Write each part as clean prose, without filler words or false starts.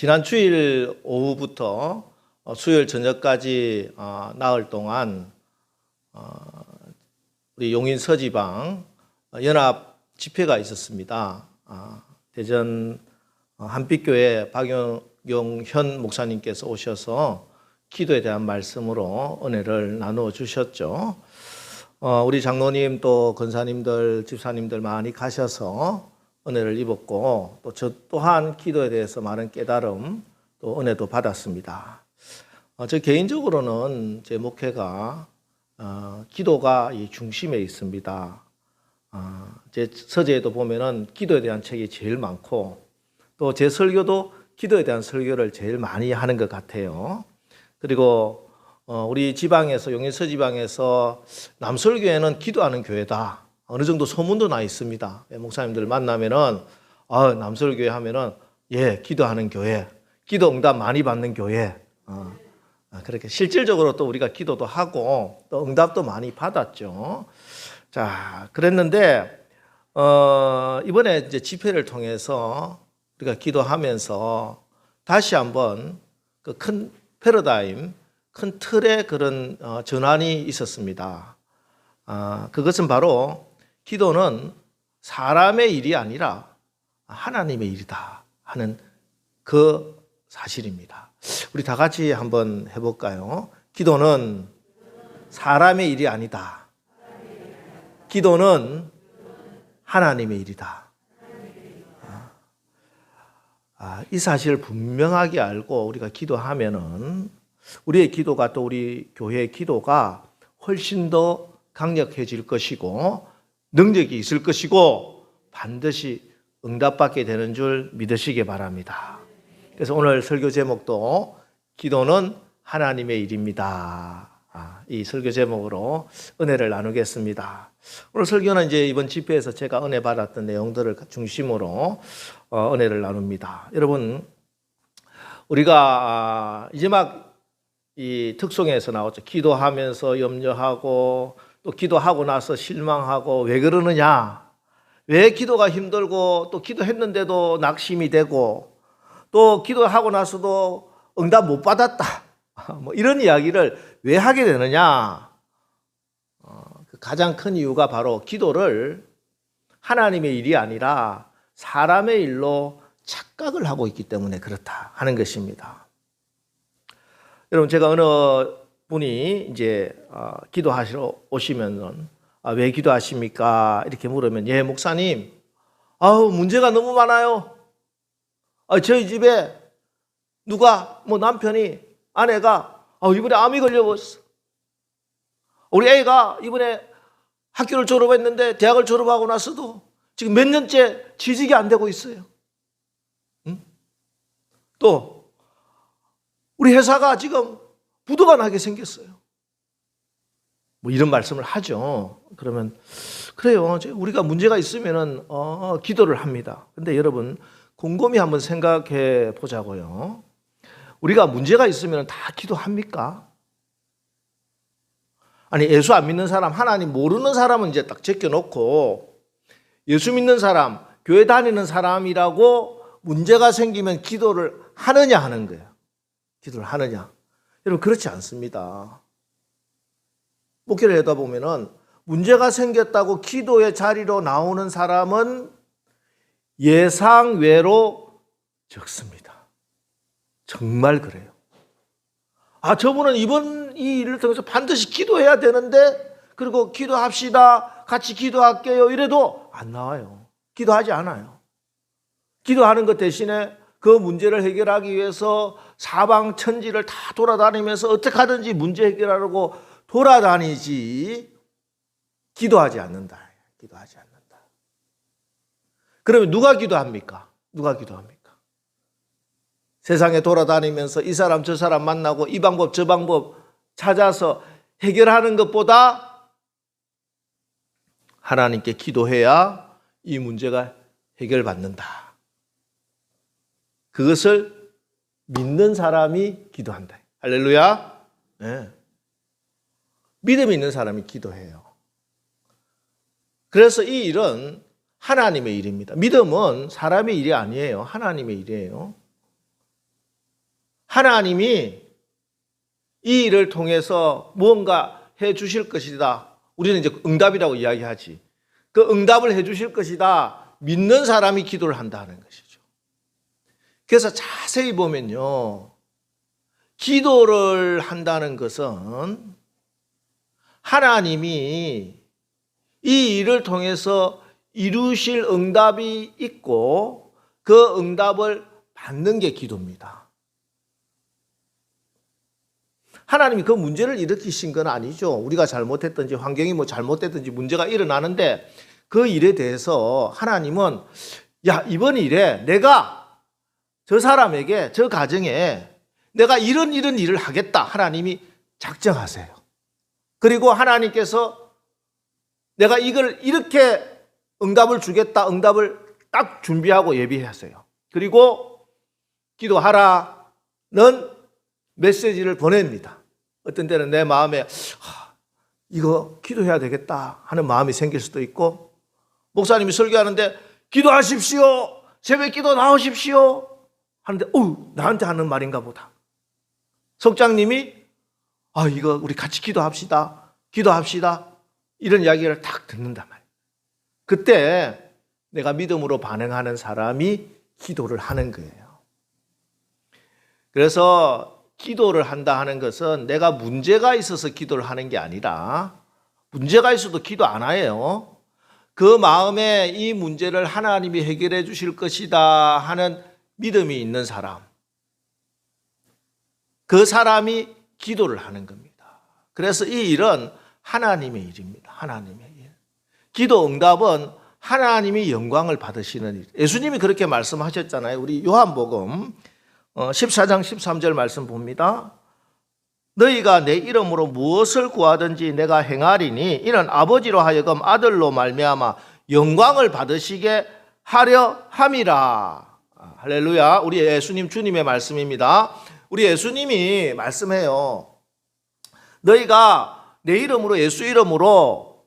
지난 주일 오후부터 수요일 저녁까지 나흘 동안 우리 용인 서지방 연합 집회가 있었습니다. 대전 한빛교회 박용현 목사님께서 오셔서 기도에 대한 말씀으로 은혜를 나누어 주셨죠. 우리 장로님 또 권사님들, 집사님들 많이 가셔서 은혜를 입었고 또 저 또한 기도에 대해서 많은 깨달음 또 은혜도 받았습니다. 저 개인적으로는 제 목회가 기도가 이 중심에 있습니다. 제 서재에도 보면은 기도에 대한 책이 제일 많고 또 제 설교도 기도에 대한 설교를 제일 많이 하는 것 같아요. 그리고 우리 지방에서 용인 서지방에서 남설교회는 기도하는 교회다. 어느 정도 소문도 나 있습니다. 목사님들 만나면은 남설교회 하면은 기도하는 교회, 기도 응답 많이 받는 교회. 그렇게 실질적으로 또 우리가 기도도 하고 또 응답도 많이 받았죠. 자, 그랬는데 이번에 이제 집회를 통해서 우리가 기도하면서 다시 한번 그 큰 패러다임, 큰 틀의 그런 전환이 있었습니다. 그것은 바로 기도는 사람의 일이 아니라 하나님의 일이다 하는 그 사실입니다. 우리 다 같이 한번 해볼까요? 기도는 사람의 일이 아니다. 기도는 하나님의 일이다. 이 사실을 분명하게 알고 우리가 기도하면은 우리의 기도가 또 우리 교회의 기도가 훨씬 더 강력해질 것이고 능력이 있을 것이고 반드시 응답받게 되는 줄 믿으시기 바랍니다. 그래서 오늘 설교 제목도 기도는 하나님의 일입니다. 이 설교 제목으로 은혜를 나누겠습니다. 오늘 설교는 이제 이번 집회에서 제가 은혜 받았던 내용들을 중심으로 은혜를 나눕니다. 여러분, 우리가 이제 막 이 특송에서 나왔죠. 기도하면서 염려하고 또 기도하고 나서 실망하고 왜 그러느냐? 왜 기도가 힘들고 또 기도했는데도 낙심이 되고 또 기도하고 나서도 응답 못 받았다. 뭐 이런 이야기를 왜 하게 되느냐? 가장 큰 이유가 바로 기도를 하나님의 일이 아니라 사람의 일로 착각을 하고 있기 때문에 그렇다 하는 것입니다. 여러분, 제가 어느 분이 이제 기도하시러 오시면 왜 기도하십니까? 이렇게 물으면 목사님, 문제가 너무 많아요. 저희 집에 누가 남편이 아내가 이번에 암이 걸려버렸어. 우리 애가 이번에 학교를 졸업했는데 대학을 졸업하고 나서도 지금 몇 년째 취직이 안 되고 있어요. 또 우리 회사가 지금 부도가 나게 생겼어요. 뭐 이런 말씀을 하죠. 그러면 그래요. 우리가 문제가 있으면은 기도를 합니다. 근데 여러분 곰곰이 한번 생각해 보자고요. 우리가 문제가 있으면 다 기도합니까? 아니, 예수 안 믿는 사람, 하나님 모르는 사람은 이제 딱 제껴놓고 예수 믿는 사람, 교회 다니는 사람이라고 문제가 생기면 기도를 하느냐 하는 거예요. 기도를 하느냐. 여러분, 그렇지 않습니다. 목회를 하다 보면은 문제가 생겼다고 기도의 자리로 나오는 사람은 예상외로 적습니다. 정말 그래요. 저분은 이번 이 일을 통해서 반드시 기도해야 되는데, 그리고 기도합시다, 같이 기도할게요 이래도 안 나와요. 기도하지 않아요. 기도하는 것 대신에 그 문제를 해결하기 위해서 사방 천지를 다 돌아다니면서 어떻게 하든지 문제 해결하려고 돌아다니지 기도하지 않는다. 기도하지 않는다. 그러면 누가 기도합니까? 누가 기도합니까? 세상에 돌아다니면서 이 사람 저 사람 만나고 이 방법 저 방법 찾아서 해결하는 것보다 하나님께 기도해야 이 문제가 해결받는다. 그것을 믿는 사람이 기도한다. 할렐루야. 네. 믿음이 있는 사람이 기도해요. 그래서 이 일은 하나님의 일입니다. 믿음은 사람의 일이 아니에요. 하나님의 일이에요. 하나님이 이 일을 통해서 무언가 해 주실 것이다. 우리는 이제 응답이라고 이야기하지. 그 응답을 해 주실 것이다. 믿는 사람이 기도를 한다는 것이죠. 그래서 자세히 보면요. 기도를 한다는 것은 하나님이 이 일을 통해서 이루실 응답이 있고 그 응답을 받는 게 기도입니다. 하나님이 그 문제를 일으키신 건 아니죠. 우리가 잘못했든지 환경이 뭐 잘못됐든지 문제가 일어나는데 그 일에 대해서 하나님은 야, 이번 일에 내가 저 사람에게 저 가정에 내가 이런 일을 하겠다. 하나님이 작정하세요. 그리고 하나님께서 내가 이걸 이렇게 응답을 주겠다. 응답을 딱 준비하고 예비하세요. 그리고 기도하라는 메시지를 보냅니다. 어떤 때는 내 마음에 이거 기도해야 되겠다 하는 마음이 생길 수도 있고, 목사님이 설교하는데 기도하십시오. 새벽 기도 나오십시오 하는데 나한테 하는 말인가 보다. 석장님이 이거 우리 같이 기도합시다. 이런 이야기를 딱 듣는단 말이에요. 그때 내가 믿음으로 반응하는 사람이 기도를 하는 거예요. 그래서 기도를 한다 하는 것은 내가 문제가 있어서 기도를 하는 게 아니라, 문제가 있어도 기도 안 해요. 그 마음에 이 문제를 하나님이 해결해 주실 것이다 하는 믿음이 있는 사람, 그 사람이 기도를 하는 겁니다. 그래서 이 일은 하나님의 일입니다. 하나님의 일. 기도 응답은 하나님이 영광을 받으시는 일. 예수님이 그렇게 말씀하셨잖아요. 우리 요한복음 14장 13절 말씀 봅니다. 너희가 내 이름으로 무엇을 구하든지 내가 행하리니 이는 아버지로 하여금 아들로 말미암아 영광을 받으시게 하려 함이라. 할렐루야. 우리 예수님 주님의 말씀입니다. 우리 예수님이 말씀해요. 너희가 내 이름으로 예수 이름으로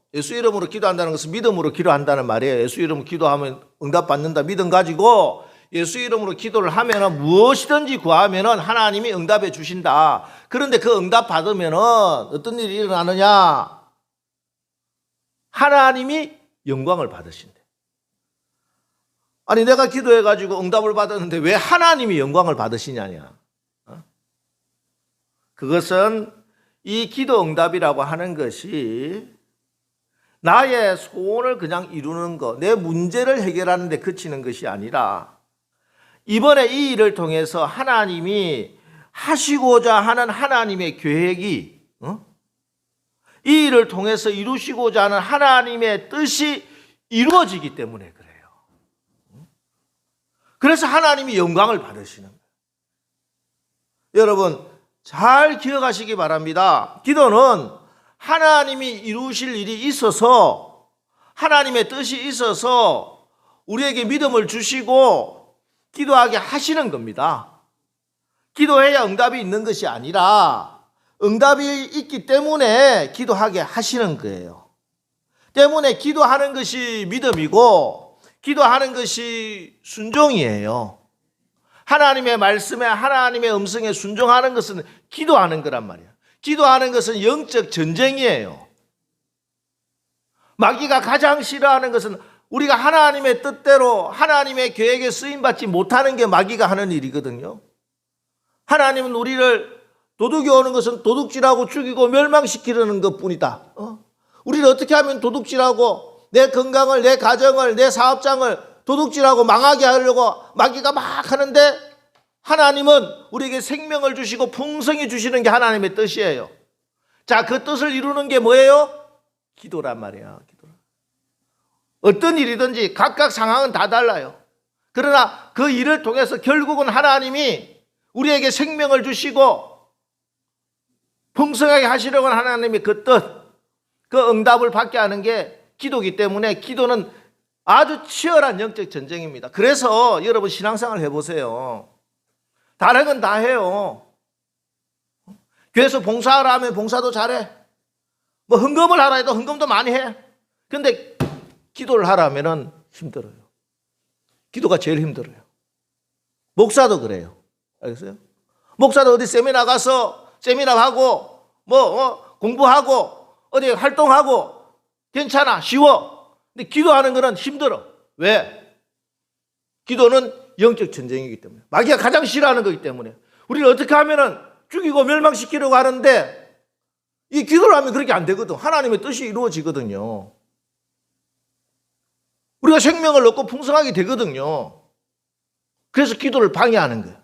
기도한다는 것은 믿음으로 기도한다는 말이에요. 예수 이름으로 기도하면 응답받는다 믿음 가지고 예수 이름으로 기도를 하면 무엇이든지 구하면 하나님이 응답해 주신다. 그런데 그 응답 받으면 어떤 일이 일어나느냐? 하나님이 영광을 받으신대. 아니 내가 기도해가지고 응답을 받았는데 왜 하나님이 영광을 받으시냐냐? 그것은 이 기도 응답이라고 하는 것이 나의 소원을 그냥 이루는 것, 내 문제를 해결하는 데 그치는 것이 아니라 이번에 이 일을 통해서 하나님이 하시고자 하는 하나님의 계획이 이 일을 통해서 이루시고자 하는 하나님의 뜻이 이루어지기 때문에 그래요. 그래서 하나님이 영광을 받으시는 거예요. 여러분 잘 기억하시기 바랍니다. 기도는 하나님이 이루실 일이 있어서, 하나님의 뜻이 있어서 우리에게 믿음을 주시고 기도하게 하시는 겁니다. 기도해야 응답이 있는 것이 아니라 응답이 있기 때문에 기도하게 하시는 거예요. 때문에 기도하는 것이 믿음이고 기도하는 것이 순종이에요. 하나님의 말씀에 하나님의 음성에 순종하는 것은 기도하는 거란 말이에요. 기도하는 것은 영적 전쟁이에요. 마귀가 가장 싫어하는 것은 우리가 하나님의 뜻대로 하나님의 계획에 쓰임받지 못하는 게 마귀가 하는 일이거든요. 하나님은 우리를 도둑이 오는 것은 도둑질하고 죽이고 멸망시키려는 것뿐이다. 우리를 어떻게 하면 도둑질하고 내 건강을, 내 가정을, 내 사업장을 도둑질하고 망하게 하려고 마귀가 막 하는데 하나님은 우리에게 생명을 주시고 풍성히 주시는 게 하나님의 뜻이에요. 자, 그 뜻을 이루는 게 뭐예요? 기도란 말이야. 기도. 어떤 일이든지 각각 상황은 다 달라요. 그러나 그 일을 통해서 결국은 하나님이 우리에게 생명을 주시고 풍성하게 하시려고 하는 하나님의 그 뜻, 그 응답을 받게 하는 게 기도이기 때문에 기도는 아주 치열한 영적 전쟁입니다. 그래서 여러분 신앙생활 해보세요. 다른 건 다 해요. 교회에서 봉사하라 하면 봉사도 잘해. 뭐 헌금을 하라 해도 헌금도 많이 해. 근데 기도를 하라 하면은 힘들어요. 기도가 제일 힘들어요. 목사도 그래요. 알겠어요? 목사도 어디 세미나 가서 세미나하고 공부하고 어디 활동하고 괜찮아, 쉬워. 근데 기도하는 거는 힘들어. 왜? 기도는 영적 전쟁이기 때문에. 마귀가 가장 싫어하는 거기 때문에. 우리를 어떻게 하면은 죽이고 멸망시키려고 하는데 이 기도를 하면 그렇게 안 되거든. 하나님의 뜻이 이루어지거든요. 우리가 생명을 얻고 풍성하게 되거든요. 그래서 기도를 방해하는 거예요.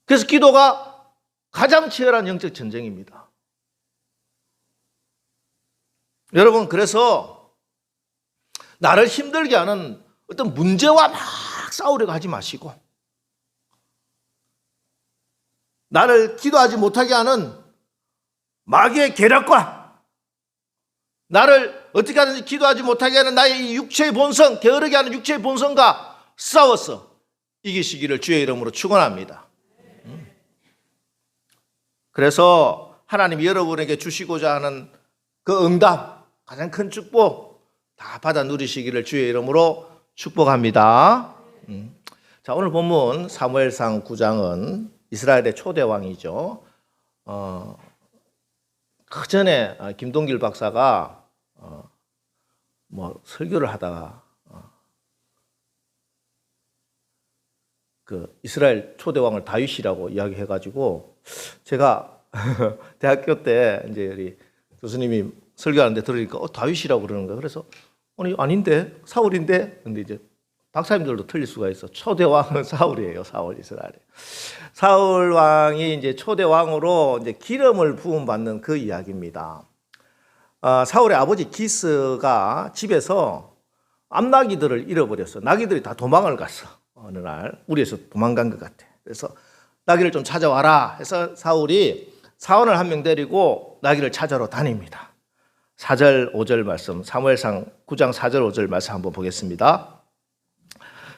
그래서 기도가 가장 치열한 영적 전쟁입니다. 여러분, 그래서 나를 힘들게 하는 어떤 문제와 막 싸우려고 하지 마시고, 나를 기도하지 못하게 하는 마귀의 계략과 나를 어떻게 하든지 기도하지 못하게 하는 나의 이 육체의 본성, 게으르게 하는 육체의 본성과 싸워서 이기시기를 주의 이름으로 축원합니다. 그래서 하나님이 여러분에게 주시고자 하는 그 응답, 가장 큰 축복 다 받아 누리시기를 주의 이름으로 축복합니다. 자, 오늘 본문 사무엘상 9장은 이스라엘의 초대 왕이죠. 그 전에 김동길 박사가 설교를 하다가 그 이스라엘 초대 왕을 다윗이라고 이야기해가지고 제가 대학교 때 이제 우리 교수님이 설교하는데 들으니까 다윗이라고 그러는 거예요. 그래서 아닌데 사울인데. 근데 이제 박사님들도 틀릴 수가 있어. 초대 왕은 사울이에요. 사울 이스라엘. 사울 왕이 이제 초대 왕으로 이제 기름을 부음 받는 그 이야기입니다. 사울의 아버지 기스가 집에서 암나기들을 잃어버렸어. 나기들이 다 도망을 갔어. 어느 날 우리에서 도망간 것 같아. 그래서 나기를 좀 찾아와라 해서 사울이 사원을 한 명 데리고 나기를 찾아러 다닙니다. 4절 5절 말씀, 사무엘상 9장 4절 5절 말씀 한번 보겠습니다.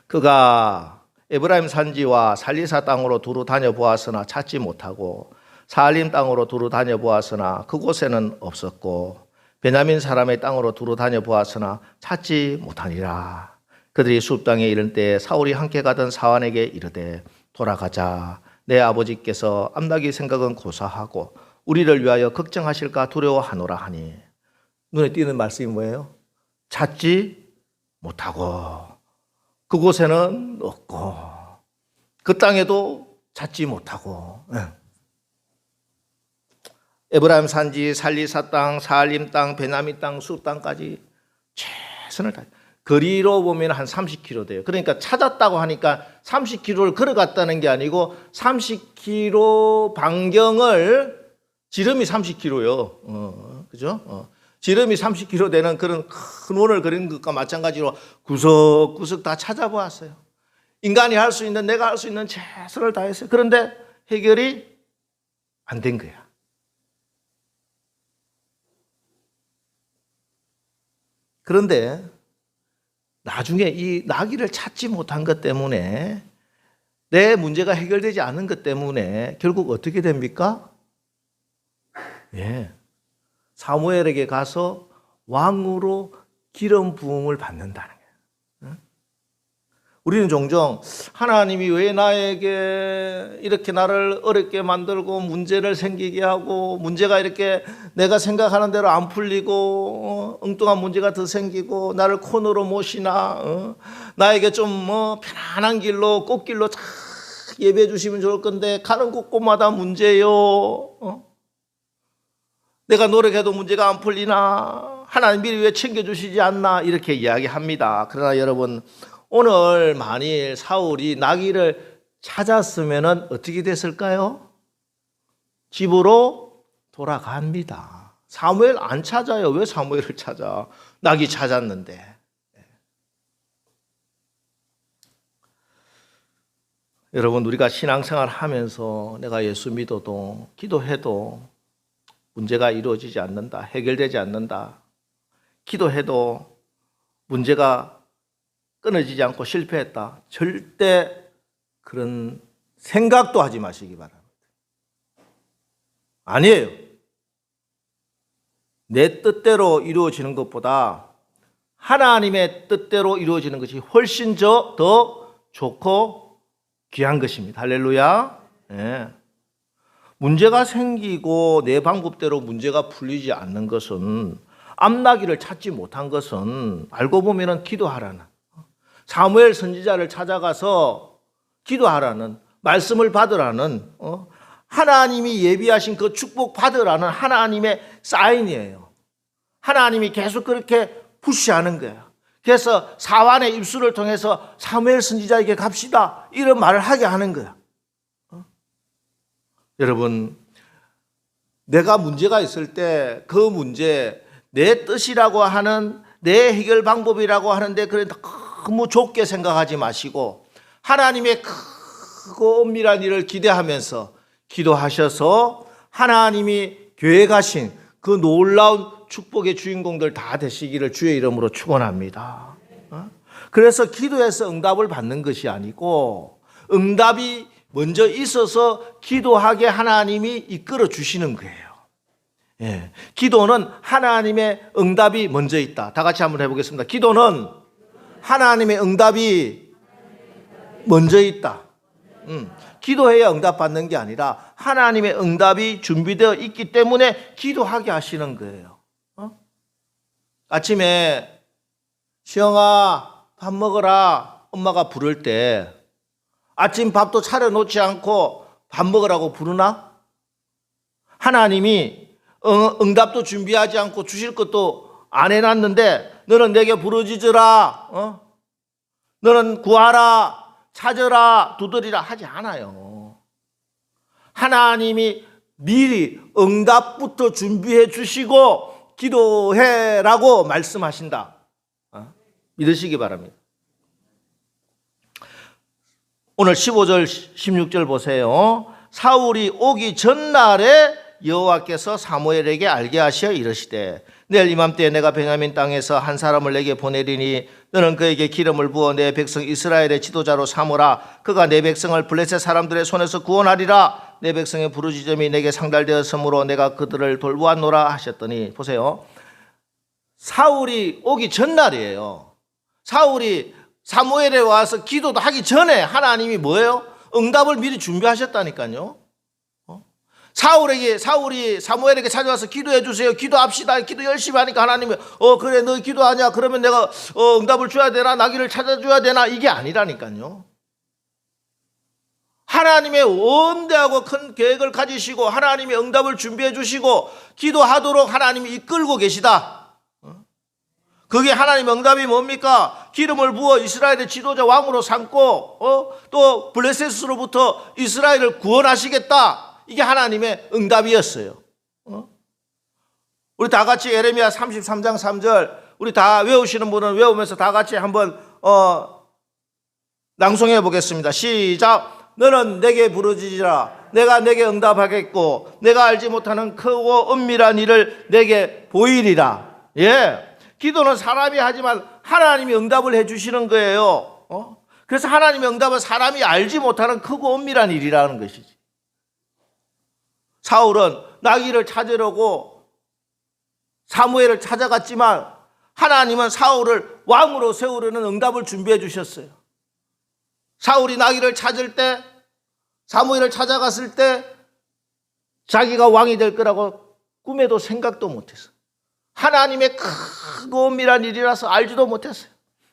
그가 에브라임 산지와 살리사 땅으로 두루 다녀보았으나 찾지 못하고 사알림 땅으로 두루 다녀보았으나 그곳에는 없었고 베냐민 사람의 땅으로 두루 다녀보았으나 찾지 못하니라. 그들이 숲 땅에 이른 때에 사울이 함께 가던 사환에게 이르되 돌아가자. 내 아버지께서 암나기 생각은 고사하고 우리를 위하여 걱정하실까 두려워하노라 하니. 눈에 띄는 말씀이 뭐예요? 찾지 못하고 그곳에는 없고 그 땅에도 찾지 못하고. 에브라임 산지, 살리사 땅, 사알림 땅, 베냐민 땅, 숲 땅까지 최선을 다해. 거리로 보면 한 30km 돼요. 그러니까 찾았다고 하니까 30km를 걸어갔다는 게 아니고 30km 반경을, 지름이 30km요. 그죠? 지름이 30km 되는 그런 큰 원을 그리는 것과 마찬가지로 구석구석 다 찾아보았어요. 인간이 할 수 있는, 내가 할 수 있는 최선을 다했어요. 그런데 해결이 안 된 거야. 그런데 나중에 이 나귀를 찾지 못한 것 때문에, 내 문제가 해결되지 않은 것 때문에 결국 어떻게 됩니까? 사무엘에게 가서 왕으로 기름 부음을 받는다는 거예요. 우리는 종종 하나님이 왜 나에게 이렇게 나를 어렵게 만들고 문제를 생기게 하고, 문제가 이렇게 내가 생각하는 대로 안 풀리고 엉뚱한 문제가 더 생기고 나를 코너로 모시나, 나에게 좀 편안한 길로, 꽃길로 쫙 예배해 주시면 좋을 건데 가는 곳곳마다 문제요. 내가 노력해도 문제가 안 풀리나, 하나님 미리 왜 챙겨주시지 않나, 이렇게 이야기합니다. 그러나 여러분, 오늘 만일 사울이 나귀를 찾았으면 어떻게 됐을까요? 집으로 돌아갑니다. 사무엘 안 찾아요. 왜 사무엘을 찾아? 나귀 찾았는데. 여러분, 우리가 신앙생활 하면서 내가 예수 믿어도 기도해도 문제가 이루어지지 않는다, 해결되지 않는다, 기도해도 문제가 끊어지지 않고 실패했다, 절대 그런 생각도 하지 마시기 바랍니다. 아니에요. 내 뜻대로 이루어지는 것보다 하나님의 뜻대로 이루어지는 것이 훨씬 더 좋고 귀한 것입니다. 할렐루야. 예. 문제가 생기고 내 방법대로 문제가 풀리지 않는 것은, 앞나기를 찾지 못한 것은 알고 보면은 기도하라는, 사무엘 선지자를 찾아가서 기도하라는, 말씀을 받으라는, 하나님이 예비하신 그 축복 받으라는 하나님의 사인이에요. 하나님이 계속 그렇게 푸시하는 거예요. 그래서 사환의 입술을 통해서 사무엘 선지자에게 갑시다, 이런 말을 하게 하는 거야. 여러분, 내가 문제가 있을 때 그 문제, 내 뜻이라고 하는, 내 해결 방법이라고 하는데 그래 너무 좁게 생각하지 마시고 하나님의 크고 엄밀한 일을 기대하면서 기도하셔서 하나님이 계획하신 그 놀라운 축복의 주인공들 다 되시기를 주의 이름으로 축원합니다. 그래서 기도해서 응답을 받는 것이 아니고, 응답이 먼저 있어서 기도하게 하나님이 이끌어 주시는 거예요. 예. 기도는 하나님의 응답이 먼저 있다. 다 같이 한번 해보겠습니다. 기도는 하나님의 응답이 먼저 있다. 기도해야 응답받는 게 아니라 하나님의 응답이 준비되어 있기 때문에 기도하게 하시는 거예요. 아침에 시영아 밥 먹어라 엄마가 부를 때 아침 밥도 차려놓지 않고 밥 먹으라고 부르나? 하나님이 응답도 준비하지 않고 주실 것도 안 해놨는데 너는 내게 부르짖으라, 너는 구하라, 찾으라, 두드리라 하지 않아요. 하나님이 미리 응답부터 준비해 주시고 기도해라고 말씀하신다. 믿으시기 바랍니다. 오늘 15절 16절 보세요. 사울이 오기 전날에 여호와께서 사무엘에게 알게 하시어 이르시되 내일 이맘때에 내가 베냐민 땅에서 한 사람을 내게 보내리니 너는 그에게 기름을 부어 내 백성 이스라엘의 지도자로 삼으라. 그가 내 백성을 블레셋 사람들의 손에서 구원하리라. 내 백성의 부르짖음이 내게 상달되었으므로 내가 그들을 돌보았노라 하셨더니, 보세요, 사울이 오기 전날이에요. 사울이 사무엘에 와서 기도도 하기 전에 하나님이 뭐예요? 응답을 미리 준비하셨다니까요. 사울이 사무엘에게 찾아와서 기도해 주세요, 기도합시다, 기도 열심히 하니까 하나님이 그래 너 기도하냐, 그러면 내가 응답을 줘야 되나, 나귀를 찾아줘야 되나, 이게 아니라니까요. 하나님의 원대하고 큰 계획을 가지시고 하나님의 응답을 준비해 주시고 기도하도록 하나님이 이끌고 계시다. 그게 하나님의 응답이 뭡니까? 기름을 부어 이스라엘의 지도자 왕으로 삼고 또 블레셋으로부터 이스라엘을 구원하시겠다. 이게 하나님의 응답이었어요. 우리 다 같이 예레미야 33장 3절 우리 다 외우시는 분은 외우면서 다 같이 한번 낭송해 보겠습니다. 시작. 너는 내게 부르짖으라. 내가 내게 응답하겠고 내가 알지 못하는 크고 은밀한 일을 내게 보이리라. 예. 기도는 사람이 하지만 하나님이 응답을 해 주시는 거예요. 그래서 하나님의 응답은 사람이 알지 못하는 크고 은밀한 일이라는 것이지. 사울은 나귀를 찾으려고 사무엘을 찾아갔지만 하나님은 사울을 왕으로 세우려는 응답을 준비해 주셨어요. 사울이 나귀를 찾을 때, 사무엘을 찾아갔을 때 자기가 왕이 될 거라고 꿈에도 생각도 못했어요. 하나님의 크고 은밀한 일이라서 알지도 못했어요.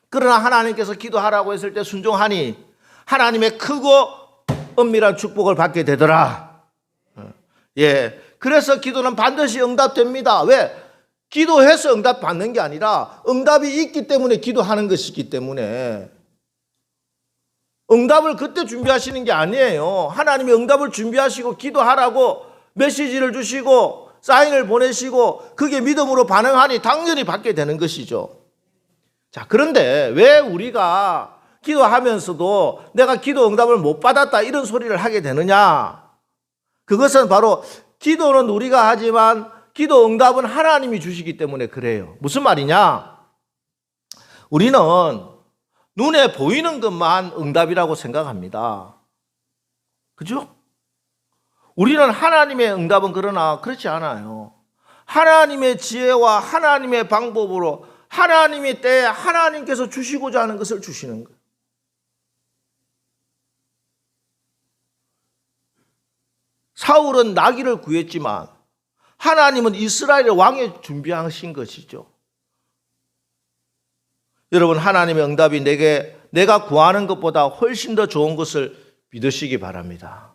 그러나 하나님께서 기도하라고 했을 때 순종하니 하나님의 크고 은밀한 축복을 받게 되더라. 예, 그래서 기도는 반드시 응답됩니다. 왜? 기도해서 응답 받는 게 아니라 응답이 있기 때문에 기도하는 것이기 때문에 응답을 그때 준비하시는 게 아니에요. 하나님이 응답을 준비하시고 기도하라고 메시지를 주시고 사인을 보내시고 그게 믿음으로 반응하니 당연히 받게 되는 것이죠. 자, 그런데 왜 우리가 기도하면서도 내가 기도 응답을 못 받았다 이런 소리를 하게 되느냐? 그것은 바로 기도는 우리가 하지만 기도 응답은 하나님이 주시기 때문에 그래요. 무슨 말이냐? 우리는 눈에 보이는 것만 응답이라고 생각합니다. 그죠? 우리는 하나님의 응답은 그러나 그렇지 않아요. 하나님의 지혜와 하나님의 방법으로 하나님의 때에 하나님께서 주시고자 하는 것을 주시는 거예요. 사울은 나귀를 구했지만 하나님은 이스라엘의 왕을 준비하신 것이죠. 여러분, 하나님의 응답이 내가 구하는 것보다 훨씬 더 좋은 것을 믿으시기 바랍니다.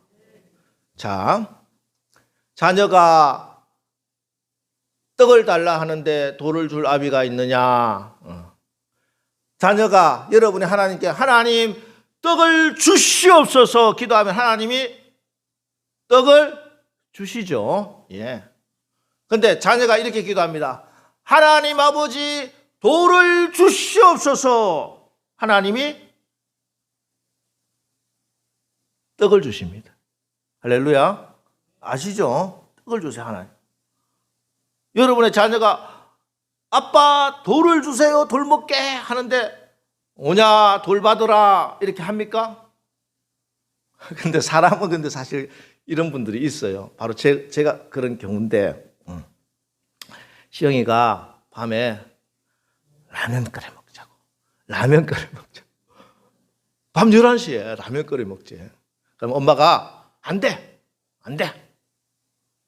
자, 자녀가 떡을 달라 하는데 돌을 줄 아비가 있느냐? 자녀가 여러분이 하나님께 하나님 떡을 주시옵소서 기도하면 하나님이 떡을 주시죠. 예. 근데 자녀가 이렇게 기도합니다. 하나님 아버지 돌을 주시옵소서. 하나님이 떡을 주십니다. 할렐루야. 아시죠? 떡을 주세요, 하나님. 여러분의 자녀가 아빠 돌을 주세요, 돌 먹게 하는데 오냐 돌 받으라 이렇게 합니까? 근데 사람은 근데 사실 이런 분들이 있어요. 바로 제가 그런 경우인데, 시영이가 밤에 라면 끓여 먹자고. 라면 끓여 먹자고. 밤 11시에 라면 끓여 먹지. 그럼 엄마가 안 돼. 안 돼.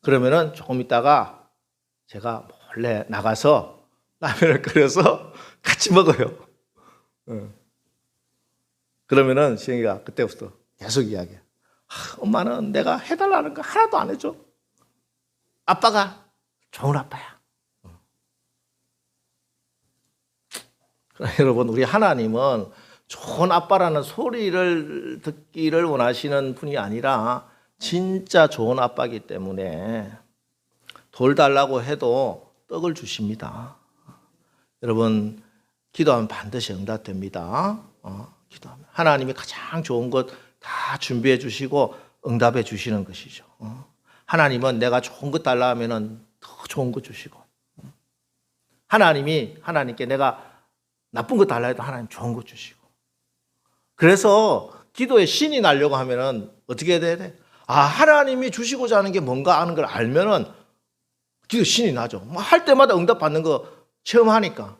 그러면은 조금 있다가 제가 몰래 나가서 라면을 끓여서 같이 먹어요. 그러면은 시영이가 그때부터 계속 이야기해. 엄마는 내가 해달라는 거 하나도 안 해줘. 아빠가 좋은 아빠야. 여러분, 우리 하나님은 좋은 아빠라는 소리를 듣기를 원하시는 분이 아니라 진짜 좋은 아빠이기 때문에 돌 달라고 해도 떡을 주십니다. 여러분, 기도하면 반드시 응답됩니다. 기도하면 하나님이 가장 좋은 것 다 준비해 주시고 응답해 주시는 것이죠. 하나님은 내가 좋은 것 달라 하면은 더 좋은 것 주시고, 하나님께 내가 나쁜 것 달라 해도 하나님 좋은 것 주시고. 그래서 기도에 신이 나려고 하면은 어떻게 해야 돼? 하나님이 주시고자 하는 게 뭔가 하는 걸 알면은 기도 신이 나죠. 할 때마다 응답 받는 거 체험하니까.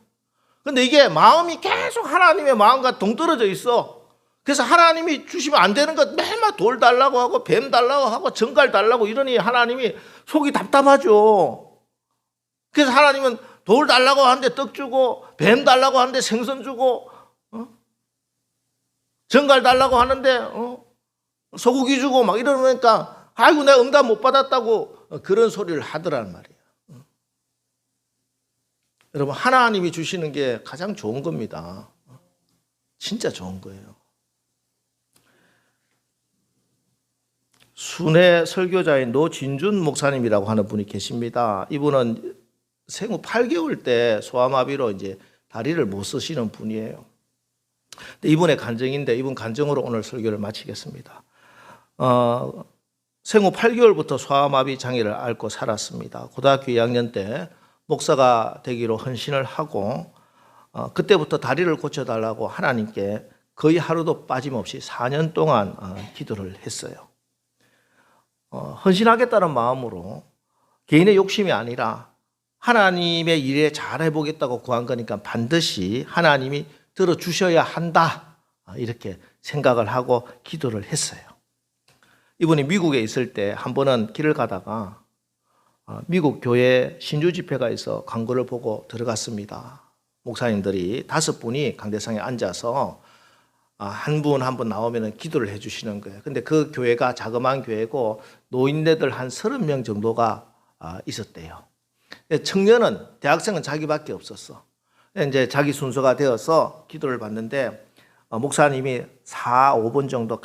근데 이게 마음이 계속 하나님의 마음과 동떨어져 있어. 그래서 하나님이 주시면 안 되는 것 매일마다 돌 달라고 하고 뱀 달라고 하고 정갈 달라고 이러니 하나님이 속이 답답하죠. 그래서 하나님은 돌 달라고 하는데 떡 주고 뱀 달라고 하는데 생선 주고 정갈 달라고 하는데 소고기 주고 막 이러니까 아이고 내가 응답 못 받았다고 그런 소리를 하더란 말이에요. 여러분, 하나님이 주시는 게 가장 좋은 겁니다. 진짜 좋은 거예요. 순회 설교자인 노진준 목사님이라고 하는 분이 계십니다. 이분은 생후 8개월 때 소아마비로 이제 다리를 못 쓰시는 분이에요. 이분의 간증인데 이분 간증으로 오늘 설교를 마치겠습니다. 생후 8개월부터 소아마비 장애를 앓고 살았습니다. 고등학교 2학년 때 목사가 되기로 헌신을 하고 그때부터 다리를 고쳐달라고 하나님께 거의 하루도 빠짐없이 4년 동안 기도를 했어요. 헌신하겠다는 마음으로 개인의 욕심이 아니라 하나님의 일에 잘해보겠다고 구한 거니까 반드시 하나님이 들어주셔야 한다, 이렇게 생각을 하고 기도를 했어요. 이분이 미국에 있을 때 한 번은 길을 가다가 미국 교회 신주 집회가 있어 광고를 보고 들어갔습니다. 목사님들이 5분이 강대상에 앉아서 한 분 한 분 나오면 기도를 해주시는 거예요. 근데 그 교회가 자그마한 교회고 노인네들 한 30명 정도가 있었대요. 청년은, 대학생은 자기밖에 없었어. 이제 자기 순서가 되어서 기도를 받는데 목사님이 4, 5분 정도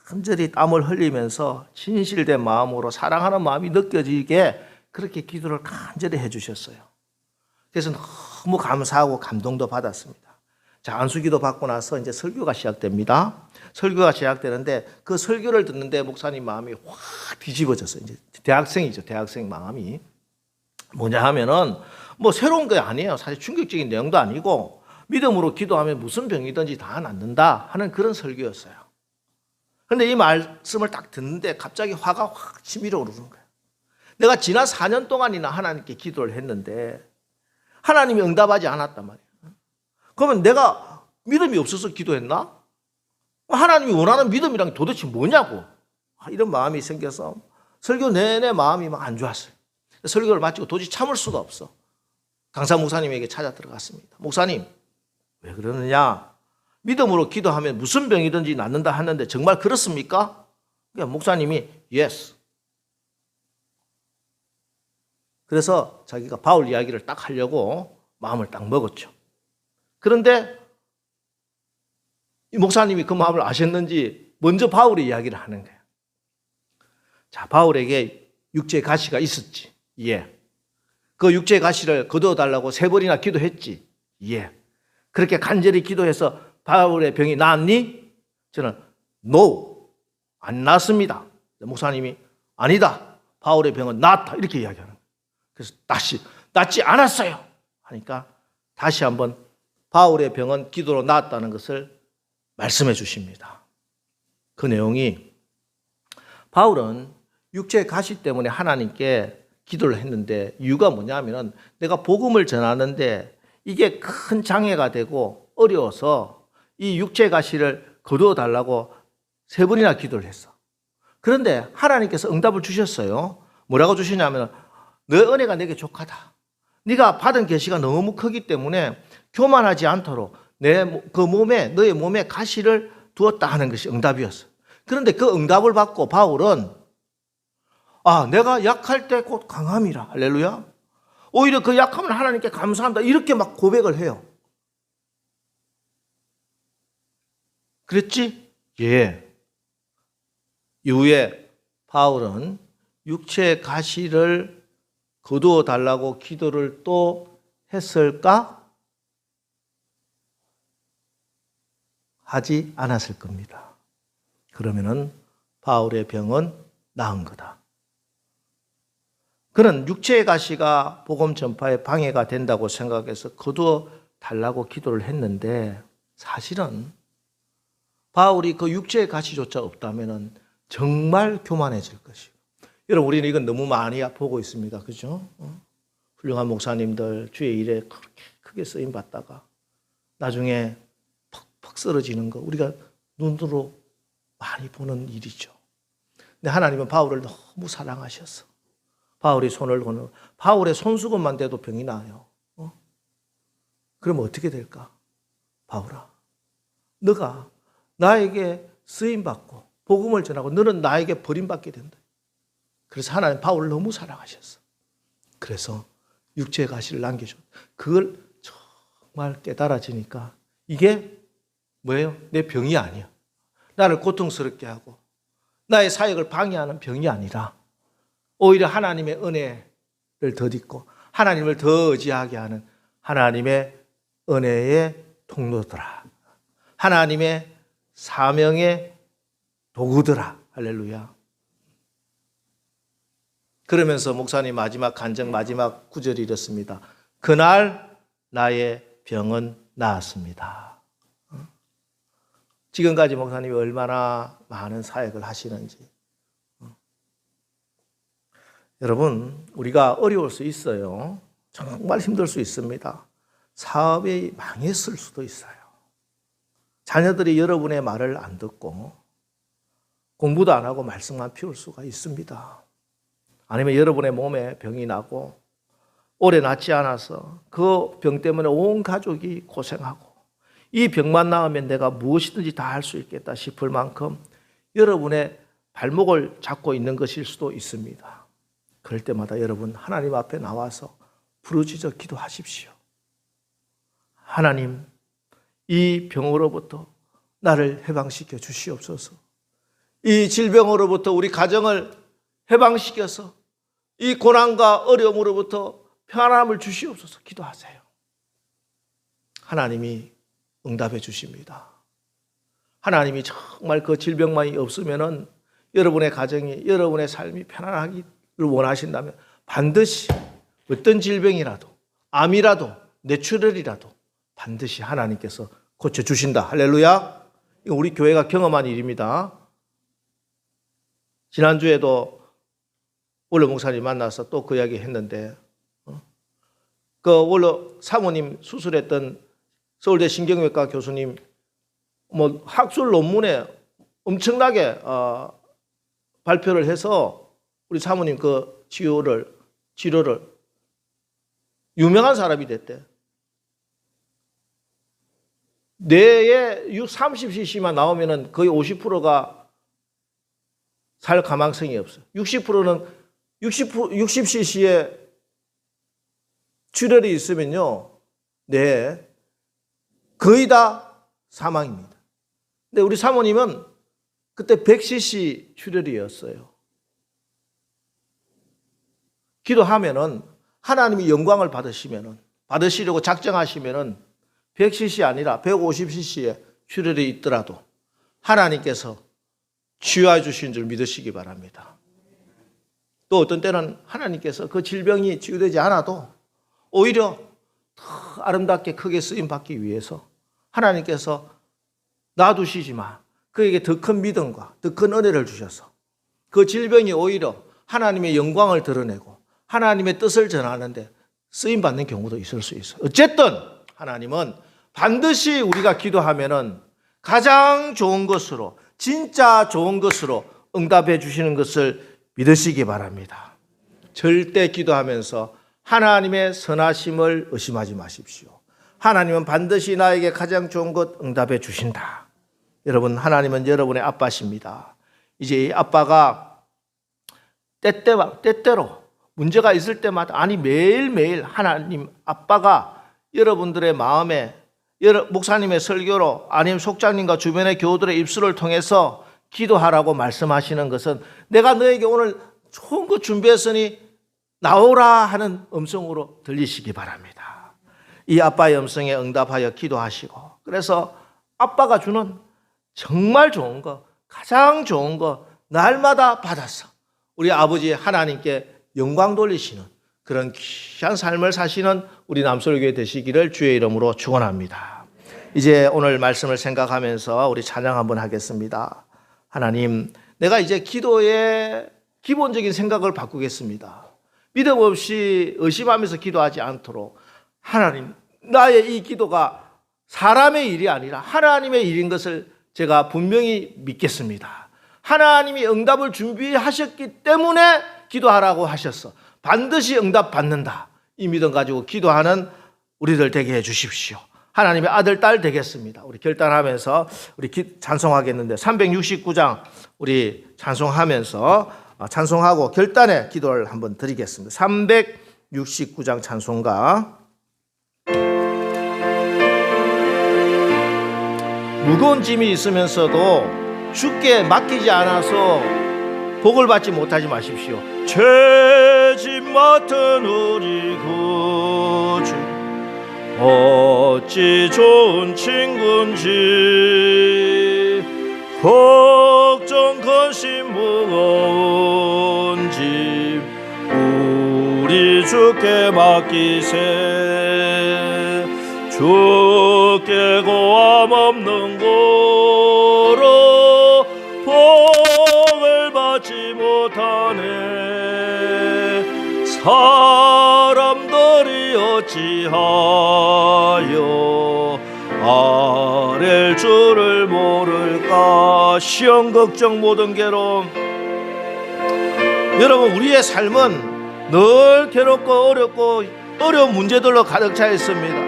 간절히 땀을 흘리면서 진실된 마음으로 사랑하는 마음이 느껴지게 그렇게 기도를 간절히 해주셨어요. 그래서 너무 감사하고 감동도 받았습니다. 자, 안수기도 받고 나서 이제 설교가 시작됩니다. 설교가 시작되는데 그 설교를 듣는데 목사님 마음이 확 뒤집어졌어요. 이제 대학생이죠. 대학생 마음이. 뭐냐 하면은 뭐 새로운 게 아니에요. 사실 충격적인 내용도 아니고 믿음으로 기도하면 무슨 병이든지 다 낫는다 하는 그런 설교였어요. 그런데 이 말씀을 딱 듣는데 갑자기 화가 확 치밀어 오르는 거예요. 내가 지난 4년 동안이나 하나님께 기도를 했는데 하나님이 응답하지 않았단 말이에요. 그러면 내가 믿음이 없어서 기도했나? 하나님이 원하는 믿음이란 도대체 뭐냐고, 이런 마음이 생겨서 설교 내내 마음이 막 안 좋았어요. 설교를 마치고 도저히 참을 수가 없어. 강사 목사님에게 찾아 들어갔습니다. 목사님, 왜 그러느냐? 믿음으로 기도하면 무슨 병이든지 낫는다 하는데 정말 그렇습니까? 그러니까 목사님이 yes. 그래서 자기가 바울 이야기를 딱 하려고 마음을 딱 먹었죠. 그런데 이 목사님이 그 마음을 아셨는지 먼저 바울의 이야기를 하는 거예요. 자, 바울에게 육체의 가시가 있었지. 예. 그 육체의 가시를 거두어달라고 3번이나 기도했지. 예. 그렇게 간절히 기도해서 바울의 병이 나았니? 저는 no. 안 나았습니다. 목사님이 아니다. 바울의 병은 나았다. 이렇게 이야기하는 거예요. 그래서 다시 낫지 않았어요. 하니까 다시 한번 바울의 병은 기도로 나았다는 것을 말씀해 주십니다. 그 내용이 바울은 육체의 가시 때문에 하나님께 기도를 했는데 이유가 뭐냐면 내가 복음을 전하는데 이게 큰 장애가 되고 어려워서 이 육체의 가시를 거두어 달라고 3번이나 기도를 했어. 그런데 하나님께서 응답을 주셨어요. 뭐라고 주시냐면 너 은혜가 내게 족하다. 네가 받은 계시가 너무 크기 때문에 교만하지 않도록 너의 몸에 가시를 두었다 하는 것이 응답이었어. 그런데 그 응답을 받고 바울은 내가 약할 때 곧 강함이라. 할렐루야. 오히려 그 약함을 하나님께 감사한다. 이렇게 막 고백을 해요. 그랬지? 예. 이후에 바울은 육체의 가시를 거두어 달라고 기도를 또 했을까? 하지 않았을 겁니다. 그러면은 바울의 병은 나은 거다. 그는 육체의 가시가 복음 전파에 방해가 된다고 생각해서 거두어 달라고 기도를 했는데 사실은 바울이 그 육체의 가시조차 없다면 정말 교만해질 것이고 여러분 우리는 이건 너무 많이 보고 있습니다. 그죠? 훌륭한 목사님들 주의 일에 그렇게 크게 쓰임 받다가 나중에 퍽 쓰러지는 거 우리가 눈으로 많이 보는 일이죠. 근데 하나님은 바울을 너무 사랑하셔서 바울이 손을 거는 바울의 손수건만 대도 병이 나요. 그러면 어떻게 될까? 바울아, 너가 나에게 쓰임 받고 복음을 전하고 너는 나에게 버림받게 된다. 그래서 하나님 바울을 너무 사랑하셨어. 그래서 육체의 가시를 남겨줬다. 그걸 정말 깨달아지니까 이게 뭐예요? 내 병이 아니야. 나를 고통스럽게 하고 나의 사역을 방해하는 병이 아니라 오히려 하나님의 은혜를 덧입고 하나님을 더 의지하게 하는 하나님의 은혜의 통로더라. 하나님의 사명의 도구더라. 할렐루야. 그러면서 목사님 마지막 간증 마지막 구절이 이렇습니다. 그날 나의 병은 나았습니다. 지금까지 목사님이 얼마나 많은 사역을 하시는지. 여러분, 우리가 어려울 수 있어요. 정말 힘들 수 있습니다. 사업이 망했을 수도 있어요. 자녀들이 여러분의 말을 안 듣고 공부도 안 하고 말썽만 피울 수가 있습니다. 아니면 여러분의 몸에 병이 나고 오래 낫지 않아서 그 병 때문에 온 가족이 고생하고 이 병만 나으면 내가 무엇이든지 다 할 수 있겠다 싶을 만큼 여러분의 발목을 잡고 있는 것일 수도 있습니다. 그럴 때마다 여러분 하나님 앞에 나와서 부르짖어 기도하십시오. 하나님, 이 병으로부터 나를 해방시켜 주시옵소서. 이 질병으로부터 우리 가정을 해방시켜서 이 고난과 어려움으로부터 평안함을 주시옵소서. 기도하세요. 하나님이 응답해 주십니다. 하나님이 정말 그 질병만이 없으면은 여러분의 가정이, 여러분의 삶이 편안하기를 원하신다면 반드시 어떤 질병이라도, 암이라도, 뇌출혈이라도 반드시 하나님께서 고쳐주신다. 할렐루야. 이거 우리 교회가 경험한 일입니다. 지난주에도 원로 목사님 만나서 또 그 이야기 했는데, 그 원로 사모님 수술했던 서울대 신경외과 교수님, 학술 논문에 엄청나게 발표를 해서 우리 사모님 그 치료를 유명한 사람이 됐대. 뇌에 30cc만 나오면은 거의 50%가 살 가망성이 없어요. 60%는 60cc의 출혈이 있으면요, 뇌에 거의 다 사망입니다. 근데 우리 사모님은 그때 100cc 출혈이었어요. 기도하면은 하나님이 영광을 받으시려고 작정하시면은 100cc 아니라 150cc의 출혈이 있더라도 하나님께서 치유해 주신 줄 믿으시기 바랍니다. 또 어떤 때는 하나님께서 그 질병이 치유되지 않아도 오히려 더 아름답게 크게 쓰임 받기 위해서 하나님께서 놔두시지만 그에게 더 큰 믿음과 더 큰 은혜를 주셔서 그 질병이 오히려 하나님의 영광을 드러내고 하나님의 뜻을 전하는데 쓰임 받는 경우도 있을 수 있어요. 어쨌든 하나님은 반드시 우리가 기도하면은 가장 좋은 것으로, 진짜 좋은 것으로 응답해 주시는 것을 믿으시기 바랍니다. 절대 기도하면서 하나님의 선하심을 의심하지 마십시오. 하나님은 반드시 나에게 가장 좋은 것 응답해 주신다. 여러분, 하나님은 여러분의 아빠십니다. 이제 이 아빠가 때때로 문제가 있을 때마다, 아니 매일매일 하나님 아빠가 여러분들의 마음에 목사님의 설교로 아니면 속장님과 주변의 교우들의 입술을 통해서 기도하라고 말씀하시는 것은 내가 너에게 오늘 좋은 거 준비했으니 나오라 하는 음성으로 들리시기 바랍니다. 이 아빠의 음성에 응답하여 기도하시고, 그래서 아빠가 주는 정말 좋은 거, 가장 좋은 거 날마다 받아서 우리 아버지 하나님께 영광 돌리시는 그런 귀한 삶을 사시는 우리 남솔교회 되시기를 주의 이름으로 축원합니다. 이제 오늘 말씀을 생각하면서 우리 찬양 한번 하겠습니다. 하나님, 내가 이제 기도의 기본적인 생각을 바꾸겠습니다. 믿음 없이 의심하면서 기도하지 않도록 하나님, 나의 이 기도가 사람의 일이 아니라 하나님의 일인 것을 제가 분명히 믿겠습니다. 하나님이 응답을 준비하셨기 때문에 기도하라고 하셨어. 반드시 응답 받는다. 이 믿음 가지고 기도하는 우리들 되게 해 주십시오. 하나님의 아들, 딸 되겠습니다. 우리 결단하면서 우리 찬송하겠는데 369장 우리 찬송하면서 찬송하고 결단의 기도를 한번 드리겠습니다. 369장 찬송가. 무거운 짐이 있으면서도 주께 맡기지 않아서 복을 받지 못하지 마십시오. 죄짐 맡은 우리 구주 어찌 좋은 친구인지, 걱정 근심 무거운 짐 우리 주께 맡기세. 주께 고함 없는 고로 복을 받지 못하네. 사람들이 어찌하여 아랠 줄을 모를까. 시험 걱정 모든 괴로움. 여러분, 우리의 삶은 늘 괴롭고 어렵고 어려운 문제들로 가득 차 있습니다.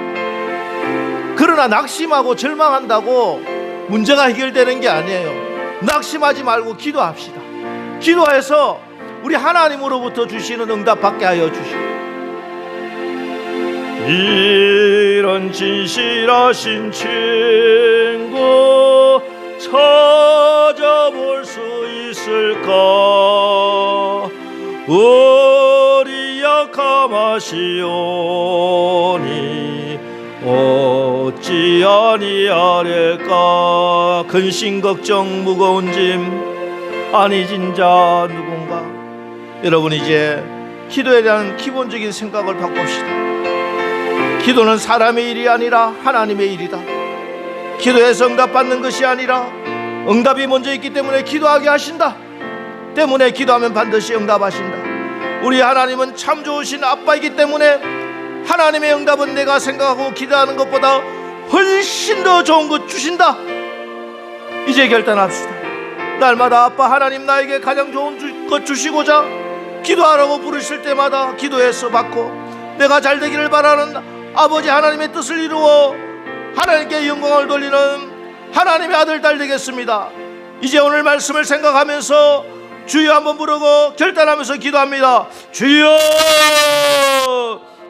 그러나 낙심하고 절망한다고 문제가 해결되는 게 아니에요. 낙심하지 말고 기도합시다. 기도해서 우리 하나님으로부터 주시는 응답 받게 하여 주시고, 이런 진실하신 친구 찾아볼 수 있을까. 우리 약함하시오니 어찌 아니하릴까. 근심 걱정 무거운 짐 아니 진자 누군가. 여러분, 이제 기도에 대한 기본적인 생각을 바꿉시다. 기도는 사람의 일이 아니라 하나님의 일이다. 기도해서 응답받는 것이 아니라 응답이 먼저 있기 때문에 기도하게 하신다. 때문에 기도하면 반드시 응답하신다. 우리 하나님은 참 좋으신 아빠이기 때문에 하나님의 응답은 내가 생각하고 기도하는 것보다 훨씬 더 좋은 것 주신다. 이제 결단합시다. 날마다 아빠 하나님, 나에게 가장 좋은 것 주시고자 기도하라고 부르실 때마다 기도해서 받고 내가 잘 되기를 바라는 아버지 하나님의 뜻을 이루어 하나님께 영광을 돌리는 하나님의 아들 딸 되겠습니다. 이제 오늘 말씀을 생각하면서 주여 한번 부르고 결단하면서 기도합니다. 주여!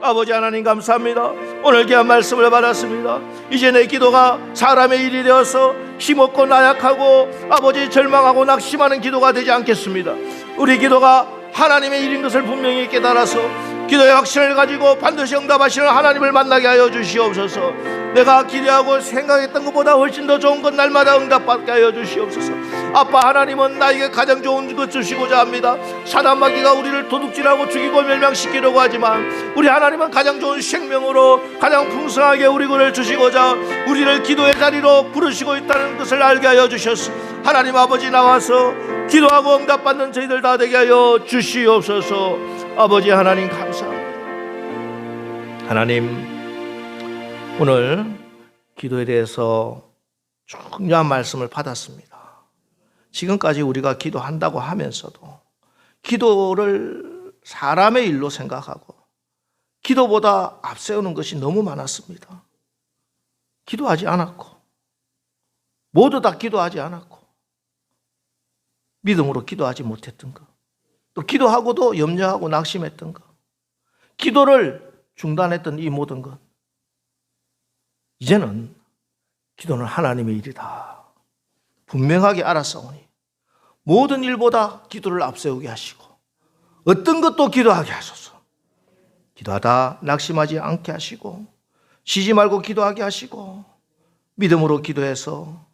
아버지 하나님 감사합니다. 오늘 귀한 말씀을 받았습니다. 이제 내 기도가 사람의 일이 되어서 힘없고 나약하고 아버지 절망하고 낙심하는 기도가 되지 않겠습니다. 우리 기도가 하나님의 일인 것을 분명히 깨달아서 기도의 확신을 가지고 반드시 응답하시는 하나님을 만나게 하여 주시옵소서. 내가 기대하고 생각했던 것보다 훨씬 더 좋은 것 날마다 응답받게 하여 주시옵소서. 아빠 하나님은 나에게 가장 좋은 것 주시고자 합니다. 사단마귀가 우리를 도둑질하고 죽이고 멸망시키려고 하지만 우리 하나님은 가장 좋은 생명으로 가장 풍성하게 우리를 주시고자 우리를 기도의 자리로 부르시고 있다는 것을 알게 하여 주셨소. 하나님 아버지 나와서 기도하고 응답받는 저희들 다 되게 하여 주시옵소서. 아버지 하나님 감사합니다. 하나님 오늘 기도에 대해서 중요한 말씀을 받았습니다. 지금까지 우리가 기도한다고 하면서도 기도를 사람의 일로 생각하고 기도보다 앞세우는 것이 너무 많았습니다. 기도하지 않았고 모두 다 기도하지 않았고 믿음으로 기도하지 못했던 것, 또 기도하고도 염려하고 낙심했던 것, 기도를 중단했던 이 모든 것, 이제는 기도는 하나님의 일이다 분명하게 알았사오니 모든 일보다 기도를 앞세우게 하시고 어떤 것도 기도하게 하소서. 기도하다 낙심하지 않게 하시고 쉬지 말고 기도하게 하시고 믿음으로 기도해서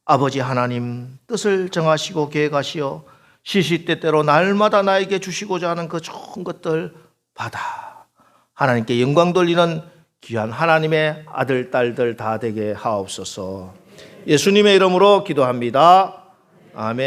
아버지 하나님 뜻을 정하시고 계획하시어 시시때때로 날마다 나에게 주시고자 하는 그 좋은 것들 받아 하나님께 영광 돌리는 귀한 하나님의 아들 딸들 다 되게 하옵소서. 예수님의 이름으로 기도합니다. 아멘.